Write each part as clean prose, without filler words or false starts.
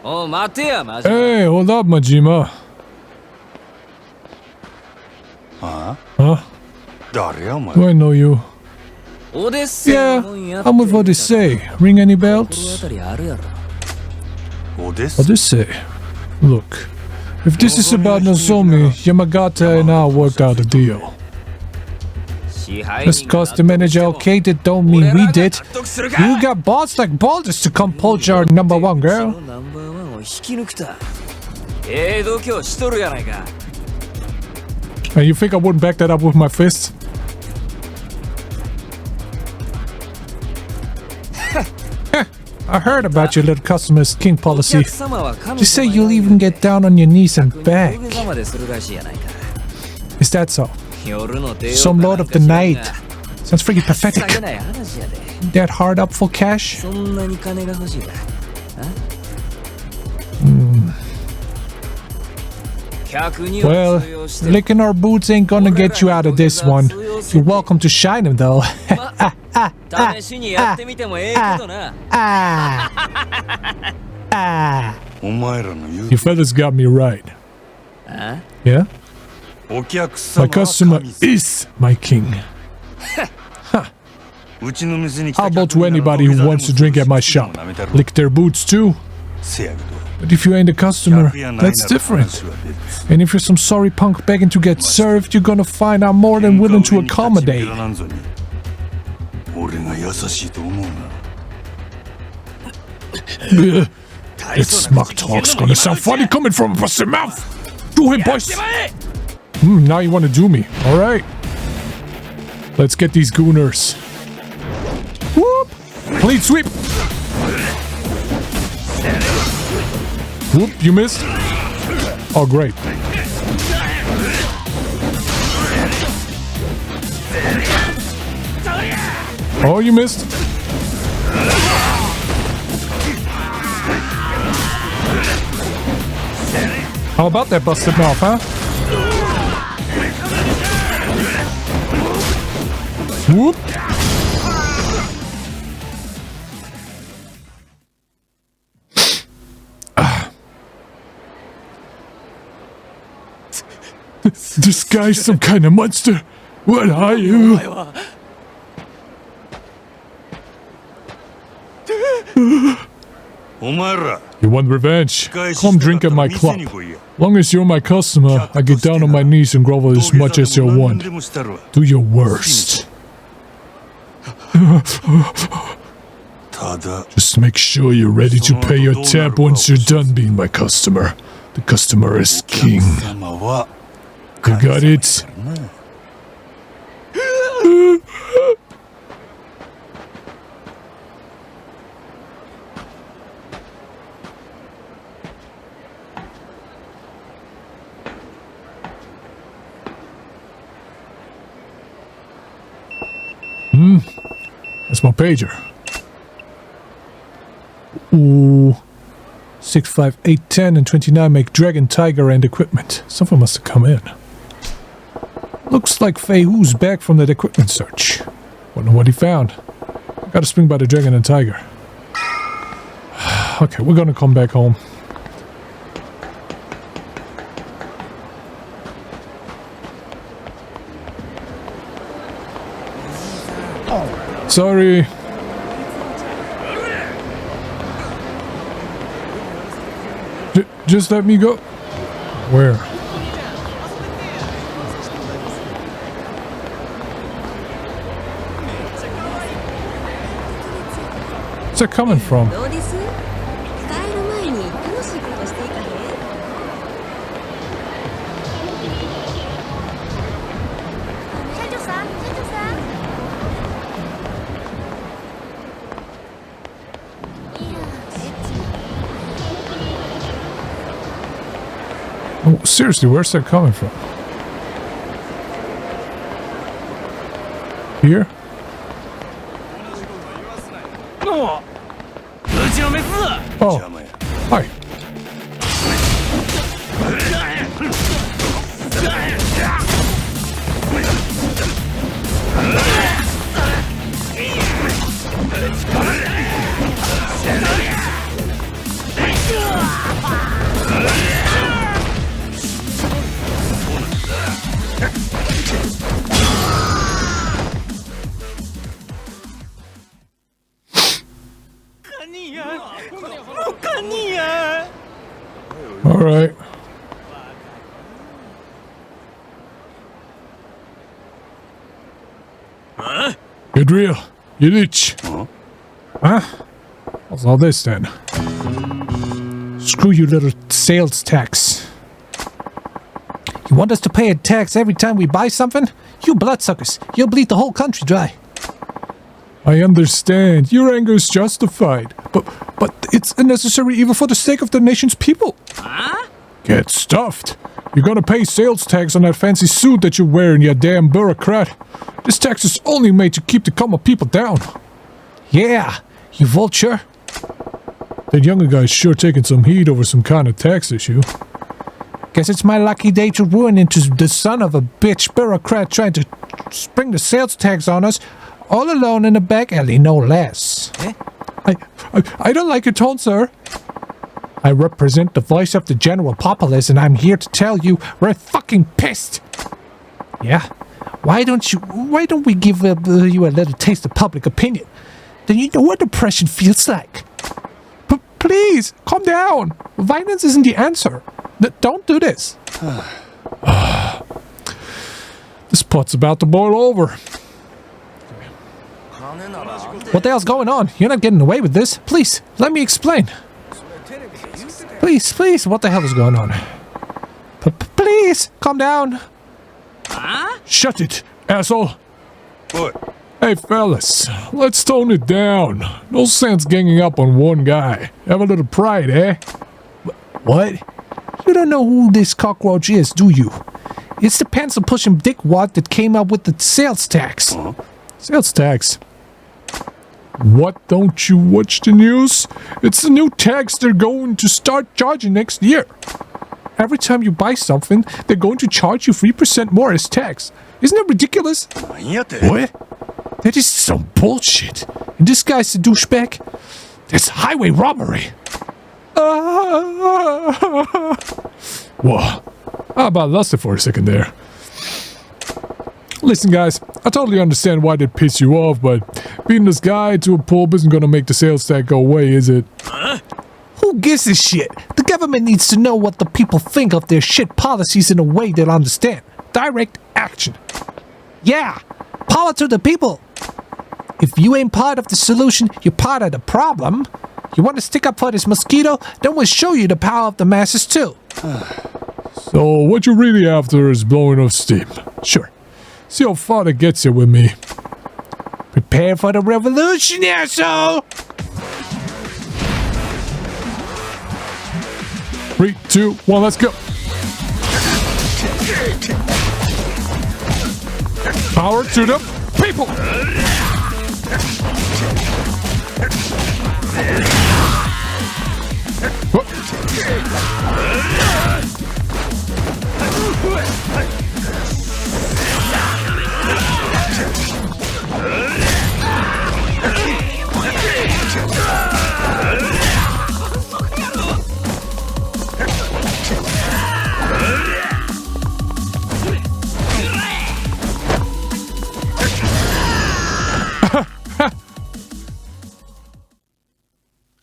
Hey, hold up, Majima. Huh? Do I know you? Yeah, I'm with Odyssey. Ring any bells? Odyssey. Look, if this is about Nozomi, Yamagata and I worked out a deal. Just cause the manager okayed it don't mean we did. You got balls like boulders to come poach our number one girl. And you think I wouldn't back that up with my fists? I heard about your little customer's king policy. You say you'll even get down on your knees and beg. Is that so? Some lord of the night. Sounds freaking pathetic. That hard up for cash? Well, licking our boots ain't gonna get you out of this one. You're welcome to shine them though. You fellas got me right. Yeah? My customer is my king. How about to anybody who wants to drink at my shop? Lick their boots too? But if you ain't a customer, that's different. And if you're some sorry punk begging to get served, you're gonna find I'm more than willing to accommodate. That smug talk's gonna sound funny coming from a busted mouth. Do him, boys. Now you want to do me. Alright. Let's get these gooners. Whoop! Clean sweep! Whoop, you missed? Oh, great. Oh, you missed? How about that busted mouth, huh? Whoop! This guy's some kind of monster. What are you? You want revenge? Come drink at my club. Long as you're my customer, I get down on my knees and grovel as much as you want. Do your worst. Just make sure you're ready to pay your tab once you're done being my customer. The customer is king. You got it? That's my pager. Ooh. 6, 5, 8, 10, and 29 make Dragon, Tiger, and equipment. Someone must have come in. Looks like Fei Hu's back from that equipment search. Wonder what he found. Gotta swing by the Dragon and Tiger. Okay, we're gonna come back home. Sorry. Just let me go. Where? Where's that coming from? Oh, seriously, where's that coming from? Here? Oh, hi. Get real. You rich. Huh? What's all this then? Screw you, little sales tax. You want us to pay a tax every time we buy something? You bloodsuckers. You'll bleed the whole country dry. I understand. Your anger is justified. But it's a necessary evil for the sake of the nation's people. Huh? Get stuffed. You're gonna pay sales tax on that fancy suit that you're wearing, you damn bureaucrat. This tax is only made to keep the common people down. Yeah, you vulture. That younger guy's sure taking some heat over some kind of tax issue. Guess it's my lucky day to ruin into the son of a bitch bureaucrat trying to spring the sales tax on us, all alone in the back alley, no less. Eh? I don't like your tone, sir. I represent the voice of the general populace, and I'm here to tell you we're fucking pissed. Yeah? Why don't we give you a little taste of public opinion? Then you know what depression feels like. Please, calm down. Violence isn't the answer. Don't do this. This pot's about to boil over. What the hell's going on? You're not getting away with this. Please, let me explain. Please, what the hell is going on? Please, calm down. Huh? Shut it, asshole. What? Hey, fellas, let's tone it down. No sense ganging up on one guy. Have a little pride, eh? What? You don't know who this cockroach is, do you? It's the pencil-pushing dickwad that came up with the sales tax. Huh? Sales tax? What, don't you watch the news? It's the new tax they're going to start charging next year. Every time you buy something, they're going to charge you 3% more as tax. Isn't that ridiculous? What? That is some bullshit. And this guy's the douchebag? That's highway robbery. Whoa. How about lost it for a second there? Listen, guys, I totally understand why that pissed you off, but beating this guy to a pulp isn't gonna make the sales tax go away, is it? Huh? Who gives a shit? The government needs to know what the people think of their shit policies in a way they'll understand. Direct action. Yeah, power to the people. If you ain't part of the solution, you're part of the problem. You want to stick up for this mosquito? Then we'll show you the power of the masses too. So what you're really after is blowing off steam. Sure. See how far that gets you with me. Prepare for the revolution, asshole! 3, 2, 1, let's go! Power to the people!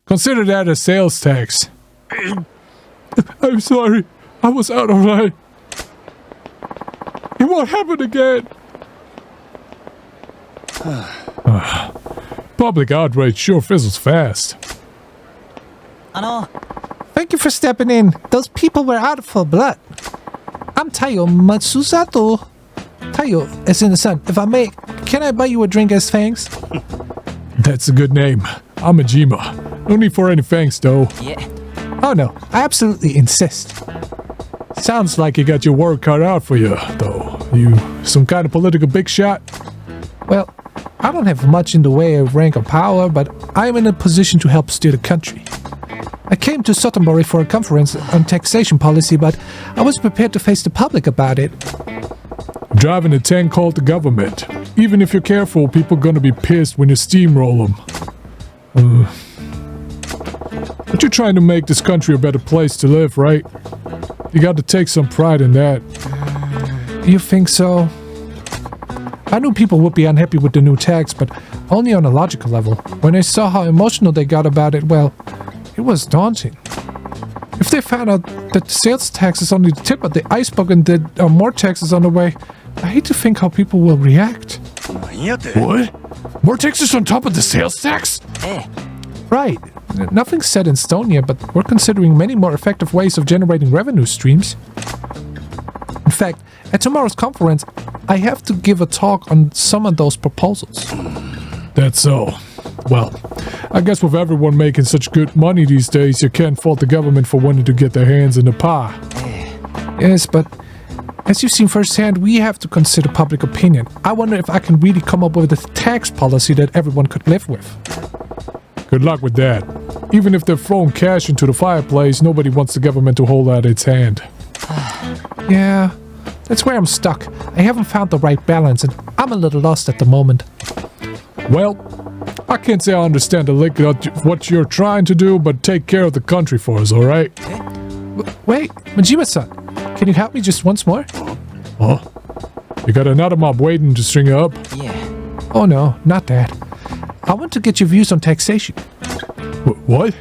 Consider that a sales tax. I'm sorry. I was out of line. It won't happen again. Public outrage sure fizzles fast. Thank you for stepping in. Those people were out for blood. I'm Tayo Matsusato. Tayo, as in the sun. If I may, can I buy you a drink as thanks? That's a good name. I'm Majima. No need for any thanks, though. Yeah. Oh no, I absolutely insist. Sounds like you got your work cut out for you, though. You some kind of political big shot? Well, I don't have much in the way of rank or power, but I'm in a position to help steer the country. I came to Sottenbury for a conference on taxation policy, but I was prepared to face the public about it. Driving a tank called the government. Even if you're careful, people are gonna be pissed when you steamroll them. But you're trying to make this country a better place to live, right? You got to take some pride in that. You think so? I knew people would be unhappy with the new tax, but only on a logical level. When I saw how emotional they got about it, well, it was daunting. If they found out that the sales tax is only the tip of the iceberg and that more taxes on the way, I hate to think how people will react. What? More taxes on top of the sales tax? Right. Nothing's set in stone yet, but we're considering many more effective ways of generating revenue streams. In fact, at tomorrow's conference, I have to give a talk on some of those proposals. That's so. Well, I guess with everyone making such good money these days, you can't fault the government for wanting to get their hands in the pie. Yes, but as you've seen firsthand, we have to consider public opinion. I wonder if I can really come up with a tax policy that everyone could live with. Good luck with that. Even if they're throwing cash into the fireplace, nobody wants the government to hold out its hand. Yeah, that's where I'm stuck. I haven't found the right balance, and I'm a little lost at the moment. Well, I can't say I understand a lick of what you're trying to do, but take care of the country for us, alright? Wait, Majima-san, can you help me just once more? Huh? You got another mob waiting to string you up? Yeah. Oh no, not that. I want to get your views on taxation. What?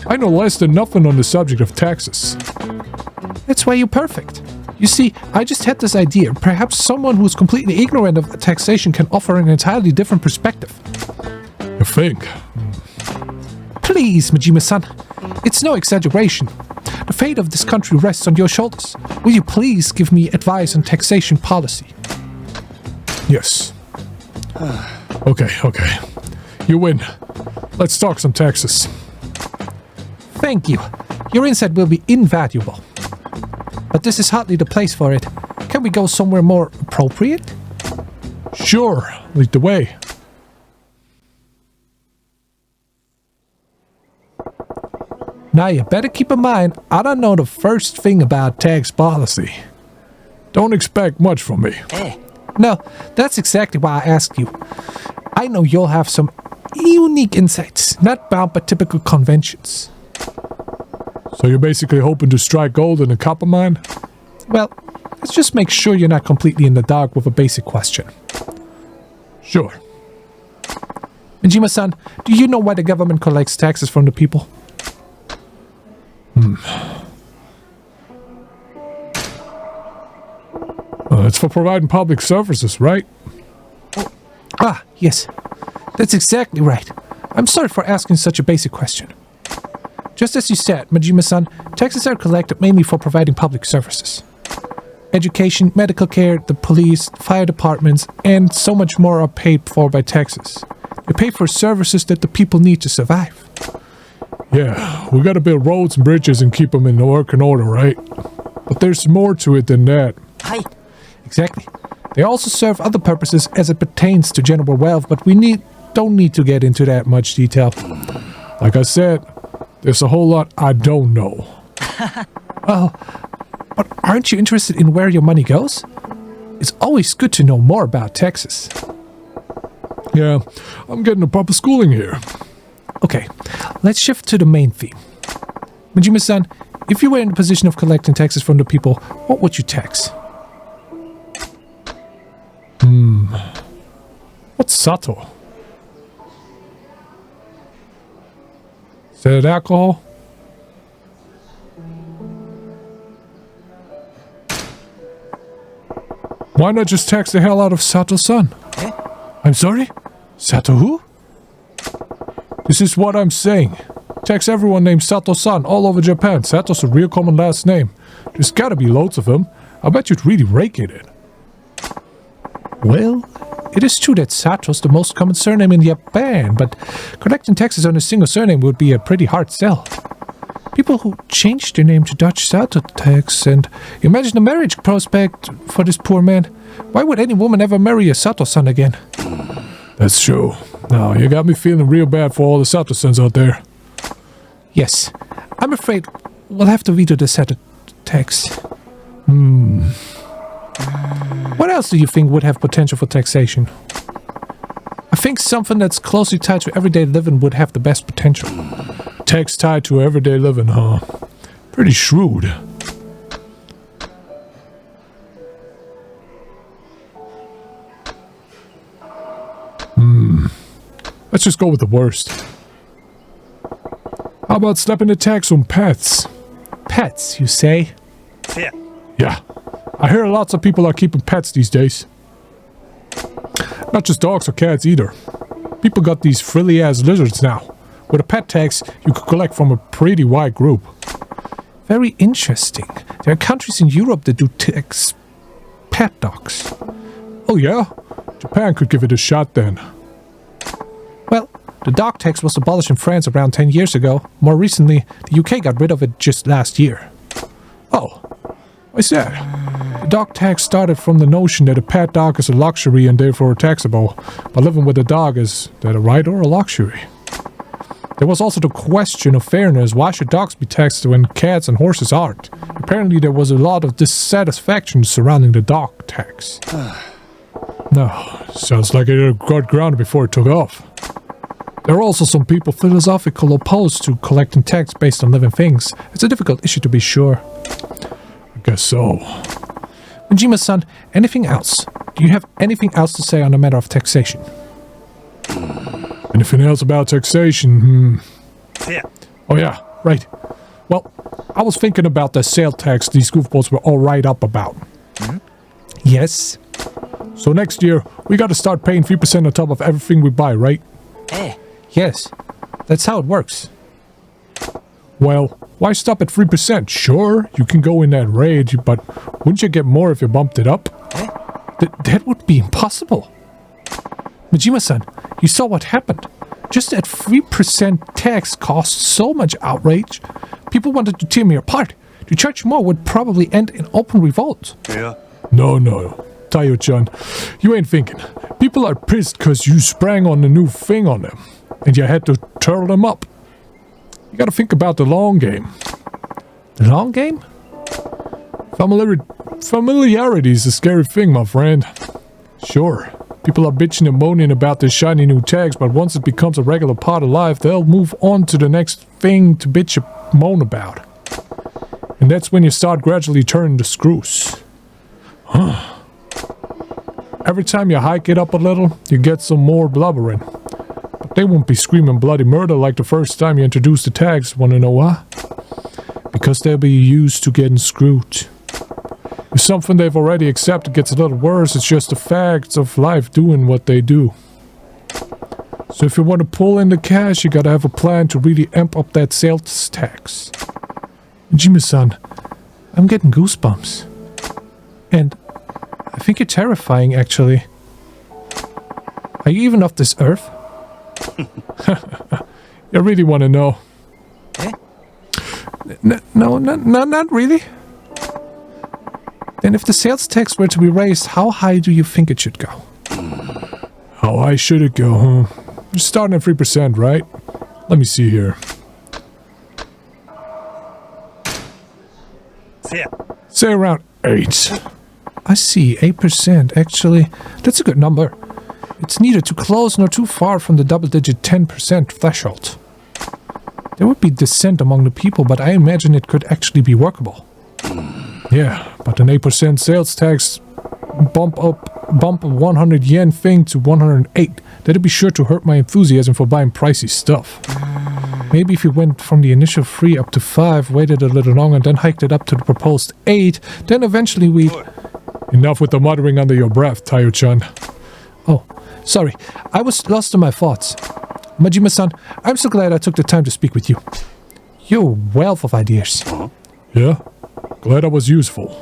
I know less than nothing on the subject of taxes. That's why you're perfect. You see, I just had this idea. Perhaps someone who's completely ignorant of taxation can offer an entirely different perspective. You think? Please, Majima-san. It's no exaggeration. The fate of this country rests on your shoulders. Will you please give me advice on taxation policy? Yes. Okay. You win. Let's talk some taxes. Thank you. Your insight will be invaluable. But this is hardly the place for it. Can we go somewhere more appropriate? Sure. Lead the way. Now you better keep in mind, I don't know the first thing about tax policy. Don't expect much from me. No, that's exactly why I asked you. I know you'll have some unique insights, not bound by typical conventions. So you're basically hoping to strike gold in a copper mine? Well, let's just make sure you're not completely in the dark with a basic question. Sure. Majima-san, do you know why the government collects taxes from the people? It's for providing public services, right? Ah, yes. That's exactly right. I'm sorry for asking such a basic question. Just as you said, Majima-san, taxes are collected mainly for providing public services. Education, medical care, the police, fire departments, and so much more are paid for by taxes. They pay for services that the people need to survive. Yeah, we gotta build roads and bridges and keep them in working order, right? But there's more to it than that. Hi. Exactly. They also serve other purposes as it pertains to general wealth, but we don't need to get into that much detail. Like I said, there's a whole lot I don't know. Well, but aren't you interested in where your money goes? It's always good to know more about taxes. Yeah, I'm getting a proper schooling here. Okay, let's shift to the main theme. Majima-san, if you were in the position of collecting taxes from the people, what would you tax? What's Sato? Is that alcohol? Why not just tax the hell out of Sato-san? I'm sorry? Sato who? This is what I'm saying. Tax everyone named Sato-san all over Japan. Sato's a real common last name. There's gotta be loads of them. I bet you'd really rake it in. Well, it is true that Sato's the most common surname in Japan, but collecting taxes on a single surname would be a pretty hard sell. People who changed their name to Dutch Sato tax, and imagine the marriage prospect for this poor man. Why would any woman ever marry a Sato-san again? That's true. Now, you got me feeling real bad for all the Sato-sans out there. Yes, I'm afraid we'll have to veto the Sato tax. What else do you think would have potential for taxation? I think something that's closely tied to everyday living would have the best potential. Tax tied to everyday living, huh? Pretty shrewd. Let's just go with the worst. How about slapping a tax on pets? Pets, you say? Yeah. I hear lots of people are keeping pets these days. Not just dogs or cats either. People got these frilly-ass lizards now. With a pet tax, you could collect from a pretty wide group. Very interesting. There are countries in Europe that do tax pet dogs. Oh yeah? Japan could give it a shot then. Well, the dog tax was abolished in France around 10 years ago. More recently, the UK got rid of it just last year. Oh, why's that? The dog tax started from the notion that a pet dog is a luxury and therefore taxable, but living with a dog is that a right or a luxury? There was also the question of fairness. Why should dogs be taxed when cats and horses aren't? Apparently there was a lot of dissatisfaction surrounding the dog tax. No, sounds like it got grounded before it took off. There are also some people philosophically opposed to collecting tax based on living things. It's a difficult issue to be sure. I guess so. Majima-san, anything else? Do you have anything else to say on the matter of taxation? Anything else about taxation? Yeah. Oh yeah, right. Well, I was thinking about the sales tax these goofballs were all right up about. Mm-hmm. Yes. So next year, we gotta start paying 3% on top of everything we buy, right? Yes. That's how it works. Well, why stop at 3%? Sure, you can go in that rate, but wouldn't you get more if you bumped it up? That would be impossible. Majima-san, you saw what happened. Just that 3% tax caused so much outrage. People wanted to tear me apart. To charge more would probably end in open revolt. Yeah. No. Tayo-chan, you ain't thinking. People are pissed because you sprang on the new thing on them, and you had to turtle them up. You gotta think about the long game. The long game? Familiarity is a scary thing, my friend. Sure, people are bitching and moaning about their shiny new tags, but once it becomes a regular part of life, they'll move on to the next thing to bitch and moan about. And that's when you start gradually turning the screws. Every time you hike it up a little, you get some more blubbering. But they won't be screaming bloody murder like the first time you introduce the tags. Wanna know why? Because they'll be used to getting screwed. If something they've already accepted gets a little worse, it's just the facts of life doing what they do. So if you want to pull in the cash, you gotta have a plan to really amp up that sales tax. Jimmy-san, I'm getting goosebumps. And I think you're terrifying, actually. Are you even off this earth? You really want to know? No, not really. Then if the sales tax were to be raised, how high do you think it should go? How high should it go, huh? You're starting at 3%, right? Let me see here. Say around 8. I see, 8%. Actually, that's a good number. It's neither too close nor too far from the double-digit 10% threshold. There would be dissent among the people, but I imagine it could actually be workable. Yeah, but an 8% sales tax bump a 100 yen thing to 108. That'd be sure to hurt my enthusiasm for buying pricey stuff. Maybe if you went from the initial 3 up to 5, waited a little longer, and then hiked it up to the proposed 8, then eventually we... Enough with the muttering under your breath, Tayo-chan. Oh, sorry. I was lost in my thoughts. Majima-san, I'm so glad I took the time to speak with you. You're a wealth of ideas. Yeah? Glad I was useful.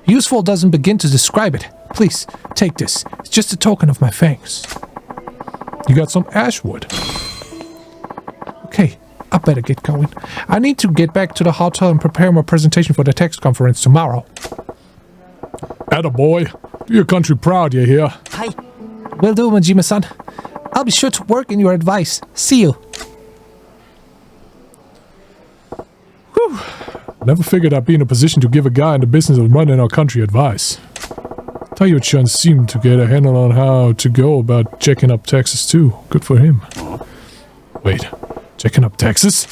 Useful doesn't begin to describe it. Please, take this. It's just a token of my thanks. You got some ash wood. Okay, I better get going. I need to get back to the hotel and prepare my presentation for the text conference tomorrow. Attaboy. Do your country proud, you hear? Hi. Will do, Majima-san. I'll be sure to work in your advice. See you. Whew. Never figured I'd be in a position to give a guy in the business of running our country advice. Tayo-chan seemed to get a handle on how to go about checking up taxes too. Good for him. Wait, checking up taxes?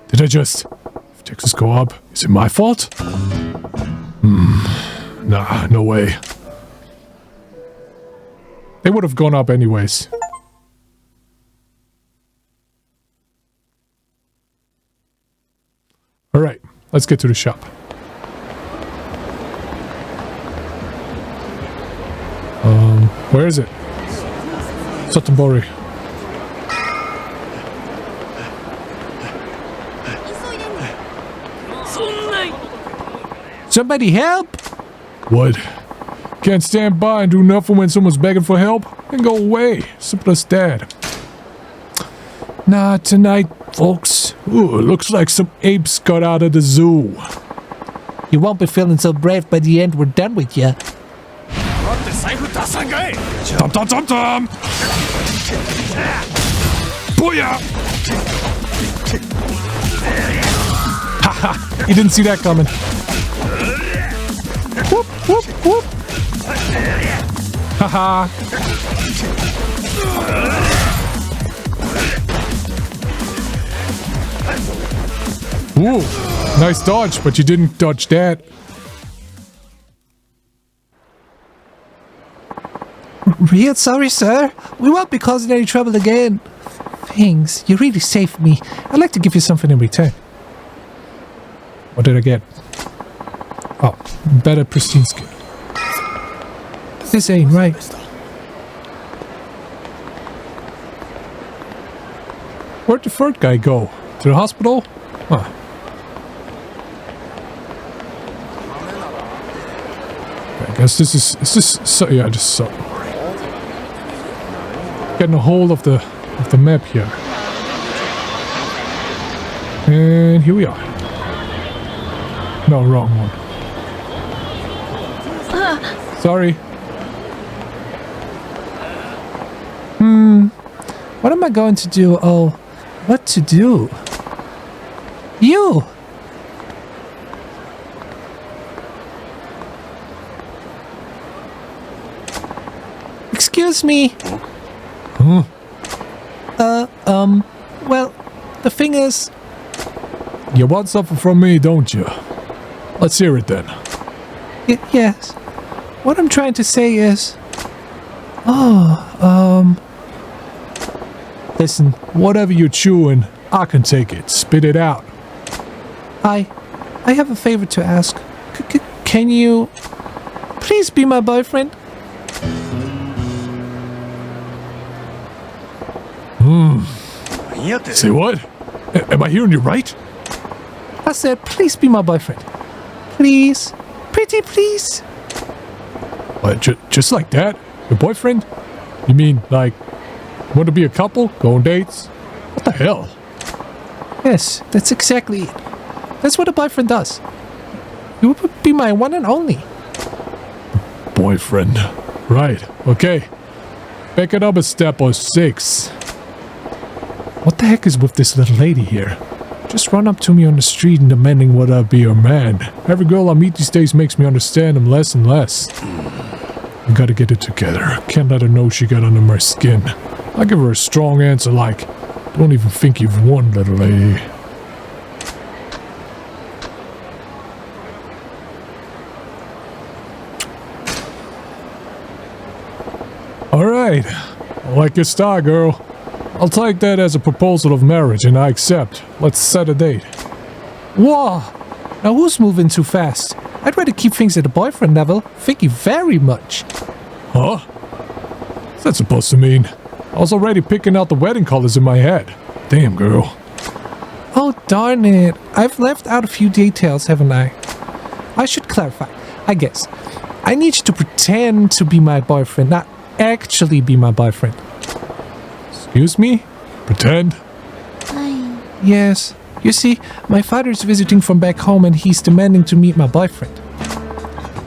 Did I just... If taxes go up, is it my fault? Nah, no way. They would have gone up anyways. Alright, let's get to the shop. Where is it? Satonbori. Somebody help! What? Can't stand by and do nothing when someone's begging for help? Then go away. Simple as that. Not tonight, folks. Ooh, looks like some apes got out of the zoo. You won't be feeling so brave by the end we're done with you. Tom tom tom tom! Booyah! Haha! You didn't see that coming. Whoop whoop whoop! Haha! Ooh, nice dodge, but you didn't dodge that. Real sorry, sir. We won't be causing any trouble again. Thanks. You really saved me. I'd like to give you something in return. What did I get? Oh, better pristine skin. This ain't right. Where'd the third guy go? To the hospital? Huh. I guess this is so, yeah, just so. Getting a hold of the map here. And here we are. No, wrong one. Sorry. What am I going to do? Oh, what to do? You! Excuse me. Huh? Well, the thing is... You want something from me, don't you? Let's hear it then. Yes. What I'm trying to say is... Listen, whatever you're chewing, I can take it. Spit it out. I have a favor to ask. Can you... please be my boyfriend? Say what? Am I hearing you right? I said, please be my boyfriend. Please. Pretty please. What, just like that? Your boyfriend? You mean, like, want to be a couple? Go on dates? What the hell? Yes, that's exactly it. That's what a boyfriend does. You would be my one and only. Boyfriend. Right, okay. Back it up a step or 6. What the heck is with this little lady here? Just run up to me on the street and demanding would I be your man. Every girl I meet these days makes me understand him less and less. I gotta get it together. Can't let her know she got under my skin. I give her a strong answer like, don't even think you've won, little lady. Alright, I like your style, girl. I'll take that as a proposal of marriage and I accept. Let's set a date. Whoa! Now who's moving too fast? I'd rather keep things at the boyfriend level. Thank you very much. Huh? What's that supposed to mean? I was already picking out the wedding colors in my head. Damn, girl. Oh, darn it. I've left out a few details, haven't I? I should clarify. I guess. I need you to pretend to be my boyfriend, not actually be my boyfriend. Excuse me? Pretend? Yes. You see, my father's visiting from back home and he's demanding to meet my boyfriend.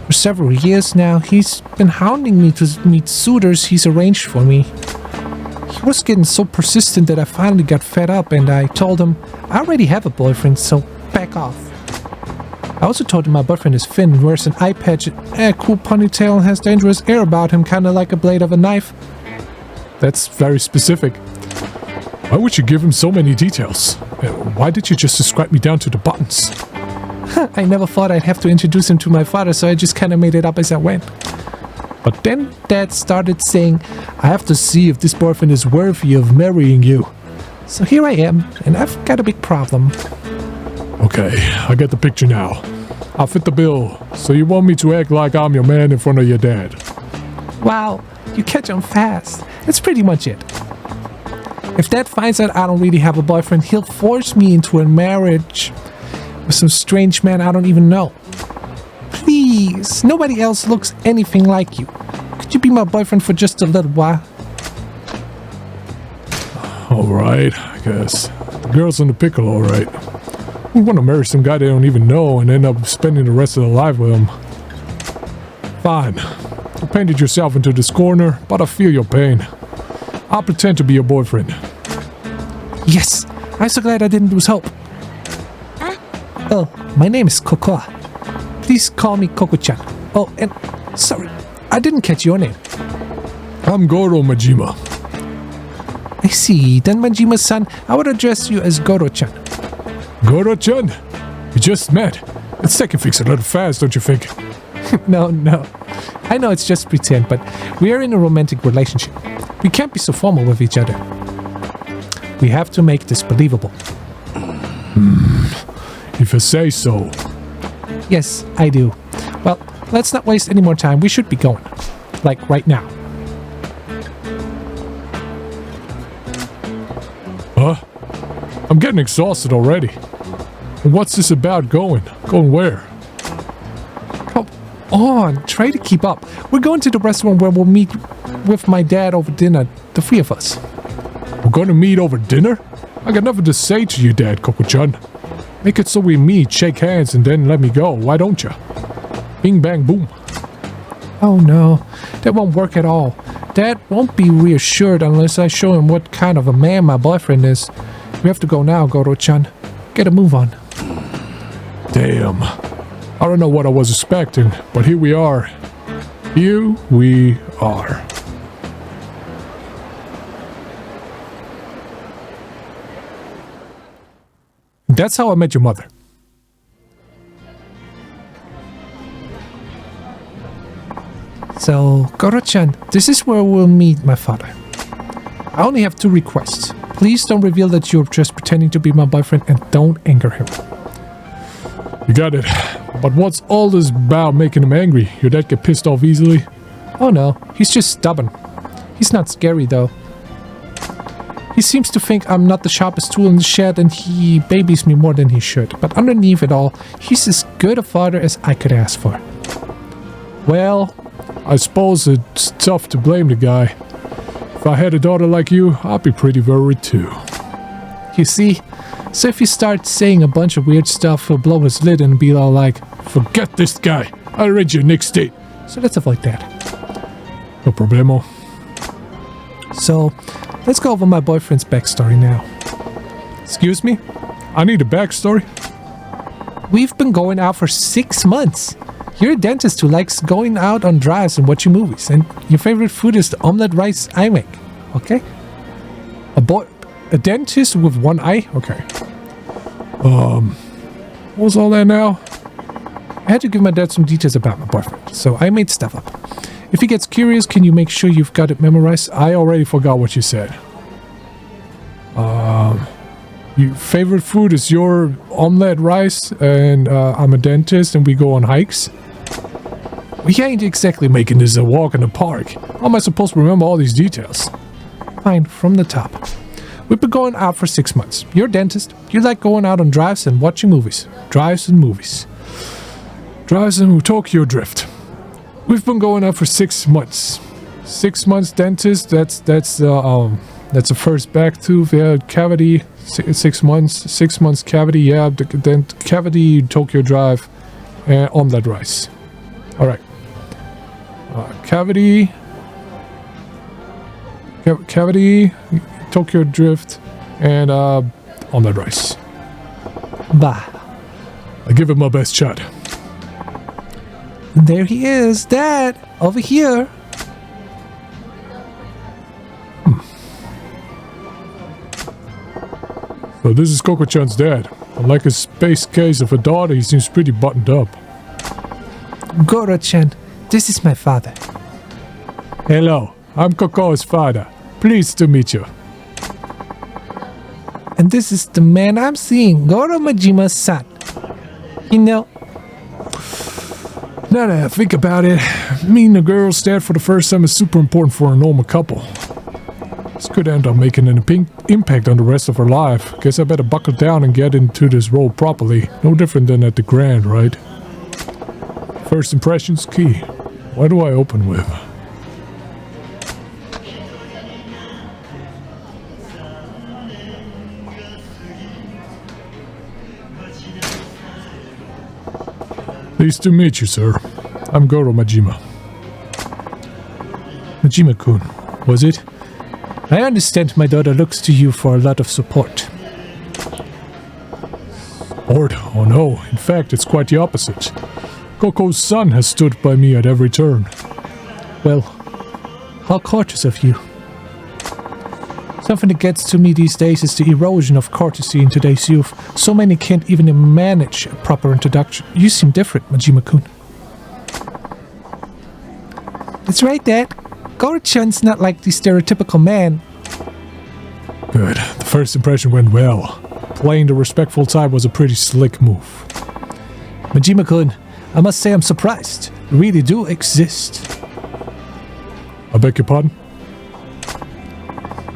For several years now, he's been hounding me to meet suitors he's arranged for me. He was getting so persistent that I finally got fed up and I told him I already have a boyfriend, so back off. I also told him my boyfriend is Finn, wears an eye patch, a cool ponytail and has dangerous air about him, kinda like a blade of a knife. That's very specific. Why would you give him so many details? Why did you just describe me down to the buttons? I never thought I'd have to introduce him to my father, so I just kinda made it up as I went. But then Dad started saying, I have to see if this boyfriend is worthy of marrying you. So here I am, and I've got a big problem. Okay, I get the picture now. I'll fit the bill, so you want me to act like I'm your man in front of your dad. Wow, You catch on fast. That's pretty much it. If Dad finds out I don't really have a boyfriend, he'll force me into a marriage with some strange man I don't even know. Please, nobody else looks anything like you. Could you be my boyfriend for just a little while? Alright, I guess. The girl's in the pickle, alright. We want to marry some guy they don't even know and end up spending the rest of their life with him. Fine. You painted yourself into this corner, but I feel your pain. I'll pretend to be your boyfriend. Yes, I'm so glad I didn't lose hope. Oh, my name is Cocoa. Please call me Coco-chan. Oh, and sorry, I didn't catch your name. I'm Goro Majima. I see. Then Majima-san, I would address you as Goro-chan. Goro-chan? We just met. Let's take a fix a little fast, don't you think? No. I know it's just pretend, but we are in a romantic relationship. We can't be so formal with each other. We have to make this believable. If you say so. Yes, I do. Well, let's not waste any more time. We should be going. Like right now. Huh? I'm getting exhausted already. And what's this about going? Going where? Come on, try to keep up. We're going to the restaurant where we'll meet with my dad over dinner, the three of us. We're gonna meet over dinner? I got nothing to say to you, Dad, Coco-chan. Make it so we meet, shake hands, and then let me go. Why don't you? Bing, bang, boom. Oh no, that won't work at all. Dad won't be reassured unless I show him what kind of a man my boyfriend is. We have to go now, Goro-chan. Get a move on. Damn. I don't know what I was expecting, but here we are. Here we are. That's how I met your mother. So, Goro-chan, this is where we'll meet my father. I only have 2 requests. Please don't reveal that you're just pretending to be my boyfriend and don't anger him. You got it. But what's all this about making him angry? Your dad get pissed off easily? Oh no, he's just stubborn. He's not scary though. He seems to think I'm not the sharpest tool in the shed and he babies me more than he should. But underneath it all, he's as good a father as I could ask for. Well, I suppose it's tough to blame the guy. If I had a daughter like you, I'd be pretty worried too. You see? So if you start saying a bunch of weird stuff, he'll blow his lid and be all like, forget this guy. I'll arrange your next date. So let's avoid that. No problemo. So, let's go over my boyfriend's backstory now. Excuse me? I need a backstory? We've been going out for 6 months. You're a dentist who likes going out on drives and watching movies, and your favorite food is the omelette rice I make. Okay? A dentist with one eye? Okay. What was all that now? I had to give my dad some details about my boyfriend, so I made stuff up. If he gets curious, can you make sure you've got it memorized? I already forgot what you said. Your favorite food is your omelette rice, and I'm a dentist, and we go on hikes. We ain't exactly making this a walk in the park. How am I supposed to remember all these details? Fine, from the top. We've been going out for 6 months. You're a dentist. You like going out on drives and watching movies. Drives and movies. Drives in Tokyo Drift. We've been going out for 6 months. 6 months dentist, that's the first back tooth, yeah, cavity, 6 months. 6 months cavity, yeah, then cavity, Tokyo Drive, and omelette rice. Alright. Cavity, Tokyo Drift, and omelette rice. Bah. I give it my best shot. There he is, Dad, over here. So this is Coco-chan's dad. Unlike his space case of a daughter, he seems pretty buttoned up. Goro-chan, this is my father. Hello, I'm Coco's father. Pleased to meet you. And this is the man I'm seeing, Goro Majima's son. You know, Now that I think about it, meeting a girl's dad for the first time is super important for a normal couple. This could end up making an impact on the rest of her life. Guess I better buckle down and get into this role properly. No different than at the Grand, right? First impression's key. What do I open with? Pleased to meet you, sir. I'm Goro Majima. Majima-kun, was it? I understand my daughter looks to you for a lot of support. Support? Oh no, in fact, it's quite the opposite. Koko's son has stood by me at every turn. Well, how courteous of you. Something that gets to me these days is the erosion of courtesy in today's youth. So many can't even manage a proper introduction. You seem different, Majima-kun. That's right, Dad. Goro-chan's not like the stereotypical man. Good. The first impression went well. Playing the respectful type was a pretty slick move. Majima-kun, I must say I'm surprised. You really do exist. I beg your pardon?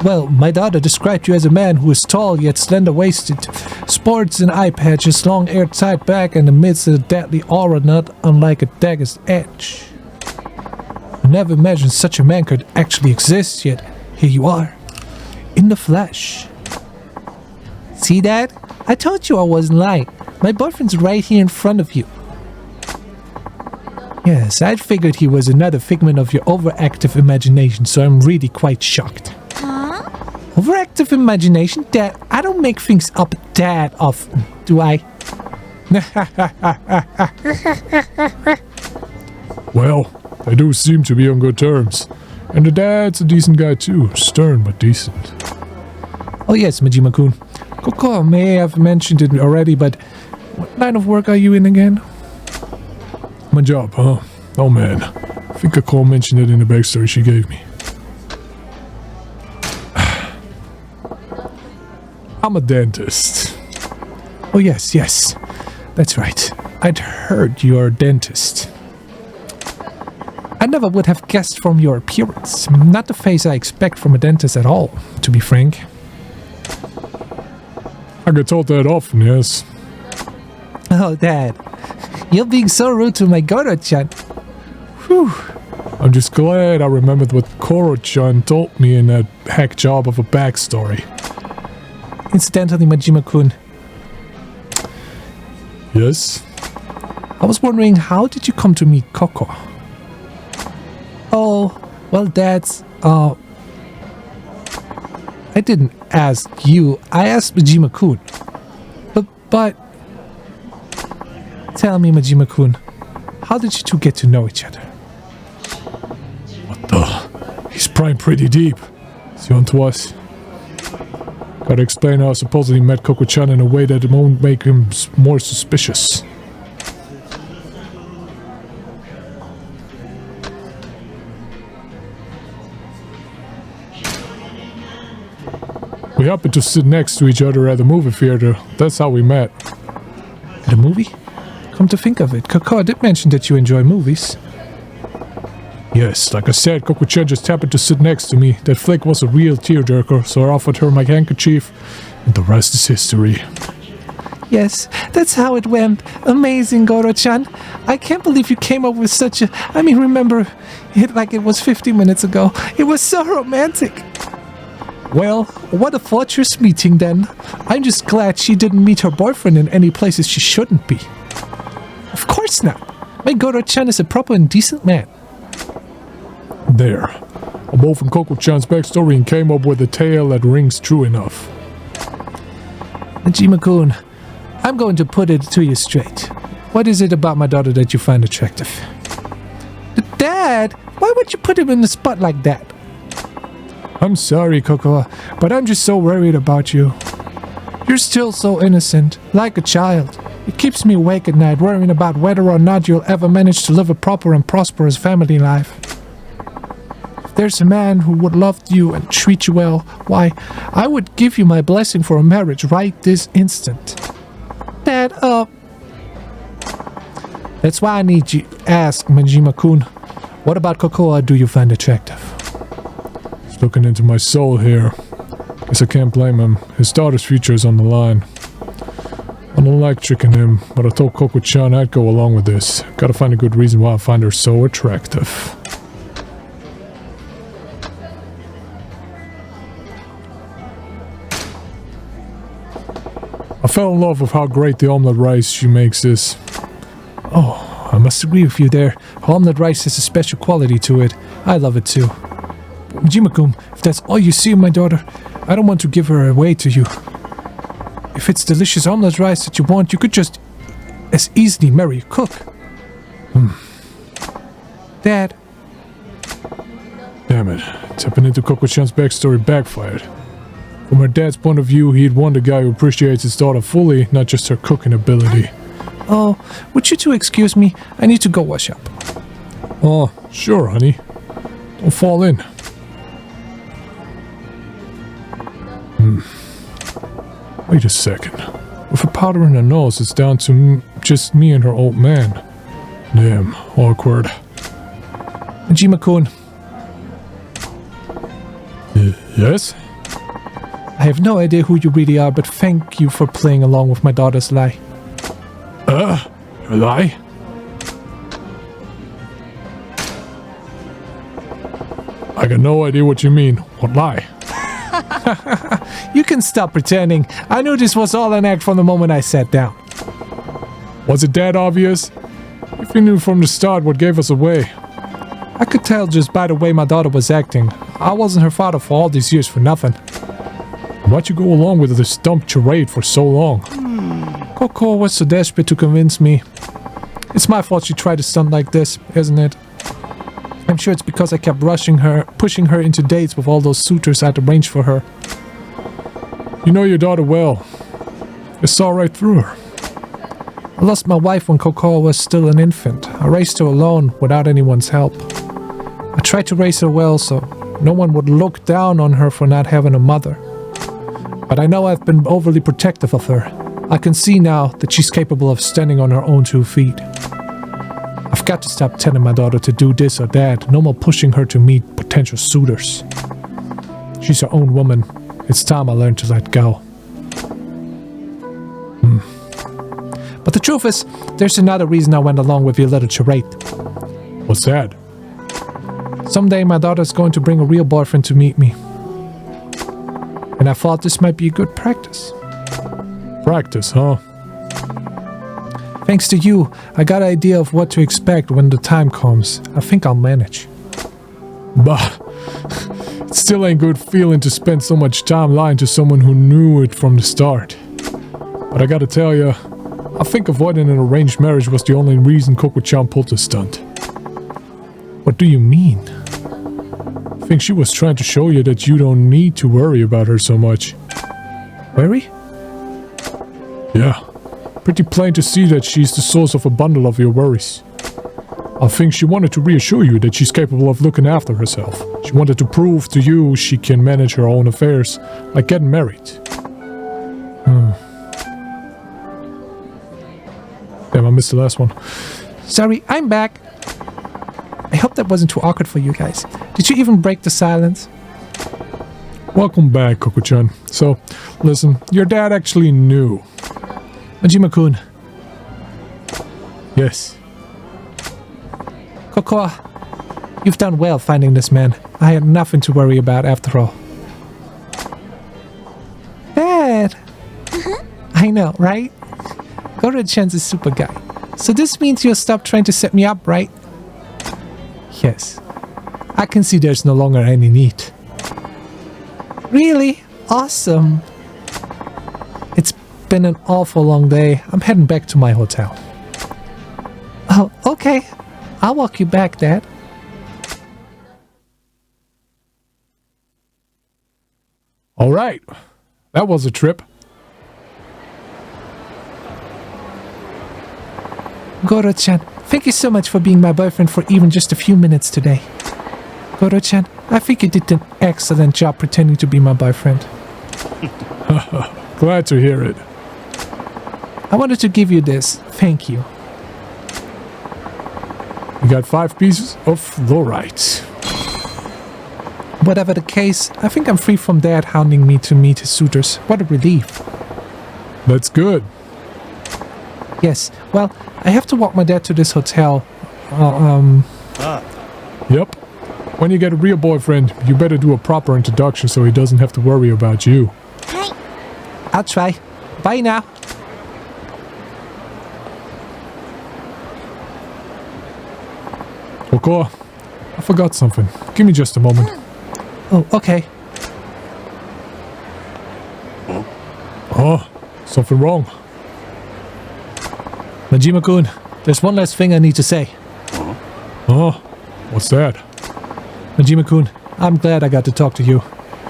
Well, my daughter described you as a man who is tall yet slender-waisted, sports an eye patch, his long airtight back, and emits a deadly aura not unlike a dagger's edge. I never imagined such a man could actually exist, yet here you are, in the flesh. See, Dad? I told you I wasn't lying. My boyfriend's right here in front of you. Yes, I figured he was another figment of your overactive imagination, so I'm really quite shocked. Overactive imagination? Dad, I don't make things up that often, do I? Well, they do seem to be on good terms. And the dad's a decent guy too. Stern but decent. Oh yes, Majima-kun. Koko may have mentioned it already, but what line of work are you in again? My job, huh? Oh man. I think Koko mentioned it in the backstory she gave me. I'm a dentist. Oh yes. That's right. I'd heard you're a dentist. I never would have guessed from your appearance. Not the face I expect from a dentist at all, to be frank. I get told that often, yes. Oh, Dad. You're being so rude to my Goro-chan. Whew. I'm just glad I remembered what Koro-chan told me in that hack job of a backstory. Incidentally, Majima-kun. Yes? I was wondering, how did you come to meet Koko? Oh, well, that's, I didn't ask you. I asked Majima-kun. But... Tell me, Majima-kun, how did you two get to know each other? What the? He's prying pretty deep. Is he on to us? Gotta explain how I supposedly met Koko-chan in a way that won't make him more suspicious. We happened to sit next to each other at the movie theater. That's how we met. At a movie? Come to think of it, Koko did mention that you enjoy movies. Yes, like I said, Koko-chan just happened to sit next to me. That flick was a real tearjerker, so I offered her my handkerchief, and the rest is history. Yes, that's how it went. Amazing, Goro-chan. I can't believe you came up with such a... I mean, remember it like it was 50 minutes ago. It was so romantic. Well, what a fortuitous meeting then. I'm just glad she didn't meet her boyfriend in any places she shouldn't be. Of course not. My Goro-chan is a proper and decent man. There. I'm both in Koko-chan's backstory and came up with a tale that rings true enough. Majima-kun, I'm going to put it to you straight. What is it about my daughter that you find attractive? Dad, why would you put him in the spot like that? I'm sorry, Koko, but I'm just so worried about you. You're still so innocent, like a child. It keeps me awake at night worrying about whether or not you'll ever manage to live a proper and prosperous family life. If there's a man who would love you and treat you well, why, I would give you my blessing for a marriage right this instant. Dad, That's why I need you ask, Majima-kun. What about Kokoa do you find attractive? He's looking into my soul here. Guess I can't blame him. His daughter's future is on the line. I don't like tricking him, but I told Koko-chan I'd go along with this. Gotta find a good reason why I find her so attractive. I fell in love with how great the omelette rice she makes is. Oh, I must agree with you there. Omelette rice has a special quality to it. I love it too. Majima-kun, if that's all you see of my daughter, I don't want to give her away to you. If it's delicious omelette rice that you want, you could just as easily marry a cook. Dad. Damn it. Tapping into Koko-chan's backstory backfired. From her dad's point of view, he'd want a guy who appreciates his daughter fully, not just her cooking ability. Oh, would you two excuse me? I need to go wash up. Oh, sure, honey. Don't fall in. Wait a second. With her powder in her nose, it's down to just me and her old man. Damn, awkward. Majima-kun. Yes? I have no idea who you really are, but thank you for playing along with my daughter's lie. A lie? I got no idea what you mean. What lie? You can stop pretending. I knew this was all an act from the moment I sat down. Was it that obvious? If you knew from the start what gave us away. I could tell just by the way my daughter was acting. I wasn't her father for all these years for nothing. Why'd you go along with this dumb charade for so long? Coco was so desperate to convince me. It's my fault she tried a stunt like this, isn't it? I'm sure it's because I kept rushing her, pushing her into dates with all those suitors I'd arranged for her. You know your daughter well. You saw right through her. I lost my wife when Coco was still an infant. I raised her alone, without anyone's help. I tried to raise her well so no one would look down on her for not having a mother. But I know I've been overly protective of her. I can see now that she's capable of standing on her own 2 feet. I've got to stop telling my daughter to do this or that. No more pushing her to meet potential suitors. She's her own woman. It's time I learned to let go. But the truth is, there's another reason I went along with your little charade. What's that? Someday my daughter's going to bring a real boyfriend to meet me. And I thought this might be a good practice. Practice, huh? Thanks to you, I got an idea of what to expect when the time comes. I think I'll manage. Bah. It still ain't good feeling to spend so much time lying to someone who knew it from the start. But I gotta tell you, I think avoiding an arranged marriage was the only reason Koko-chan pulled the stunt. What do you mean? I think she was trying to show you that you don't need to worry about her so much. Worry? Yeah. Pretty plain to see that she's the source of a bundle of your worries. I think she wanted to reassure you that she's capable of looking after herself. She wanted to prove to you she can manage her own affairs, like getting married. Damn, I missed the last one. Sorry, I'm back. I hope that wasn't too awkward for you guys. Did you even break the silence? Welcome back, Koko-chan. So, listen, your dad actually knew. Majima-kun. Yes. Cocoa, you've done well finding this man. I had nothing to worry about after all. Dad! I know, right? Goro-chan's a super guy. So this means you'll stop trying to set me up, right? Yes. I can see there's no longer any need. Really? Awesome. It's been an awful long day. I'm heading back to my hotel. Oh, okay. I'll walk you back, Dad. All right. That was a trip. Goro-chan, thank you so much for being my boyfriend for even just a few minutes today. Goro-chan, I think you did an excellent job pretending to be my boyfriend. Glad to hear it. I wanted to give you this. Thank you. You got 5 pieces of fluorite. Whatever the case, I think I'm free from Dad hounding me to meet his suitors. What a relief. That's good. Yes, well, I have to walk my dad to this hotel. Yep. When you get a real boyfriend, you better do a proper introduction so he doesn't have to worry about you. I'll try. Bye now. Okay. I forgot something. Give me just a moment. Oh, okay. Oh, something wrong. Majima-kun, there's one last thing I need to say. Oh, what's that? Majima-kun, I'm glad I got to talk to you.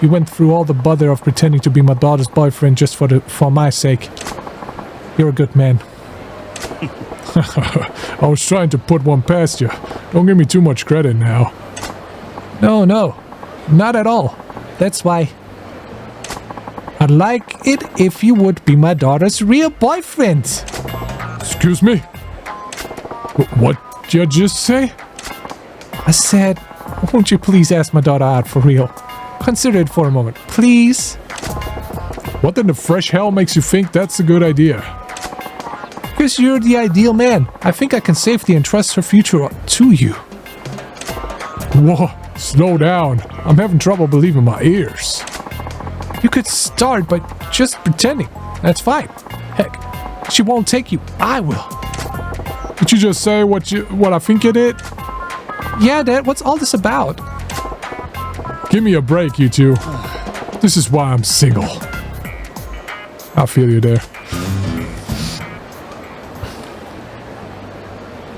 You went through all the bother of pretending to be my daughter's boyfriend just for my sake. You're a good man. I was trying to put one past you. Don't give me too much credit now. No, not at all. That's why I'd like it if you would be my daughter's real boyfriend. Excuse me? What did you just say? I said, won't you please ask my daughter out for real? Consider it for a moment, please. What in the fresh hell makes you think that's a good idea? Because you're the ideal man. I think I can safely entrust her future to you. Whoa, slow down. I'm having trouble believing my ears. You could start by just pretending. That's fine. Heck, she won't take you. I will. Did you just say what I think you did? Yeah, Dad, what's all this about? Give me a break, you two. This is why I'm single. I feel you there.